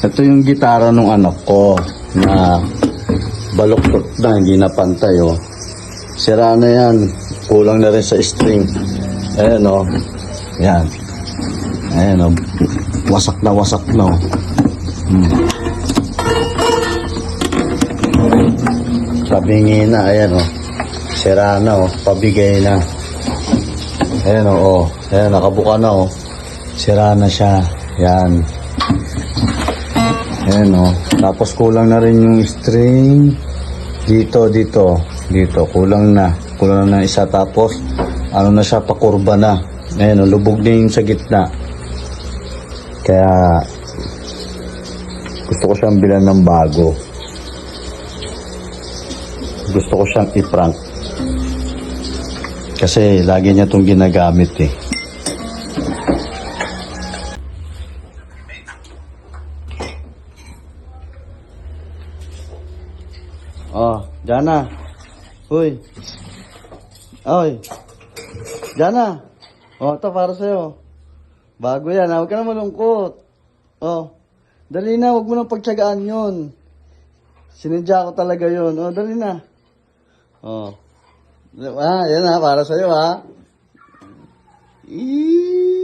Ito yung gitara nung anak ko na baluktot na, hindi na pantay, oh. Sira na yan. Kulang na rin sa string. Ayan, oh. Yan. Ayan, oh. Wasak na, oh. Pabingi na, ayan, oh. Sira na, oh. Pabigay na. Ayan, oh. Ayan, nakabuka na, oh. Sira na siya. Yan. Ayan, oh. Tapos kulang na rin yung string. Dito. Kulang na ng isa. Tapos, ano na siya, pakurba na. Ayan, oh. Lubog na yung sa gitna. Kaya, gusto ko siyang bilan ng bago. Gusto ko siyang i-prank. Kasi, lagi niya itong ginagamit, eh. Oh, Jana. Uy. Oy. Jana. Oh, ito para sa'yo. Bago yan. Huwag ka na malungkot. Oh. Dali na. Huwag mo nang pagtsagaan yun. Sinadya ko talaga yun. Oh, dali na. Oh. Ah, yan ha. Para sa'yo ha. Eee.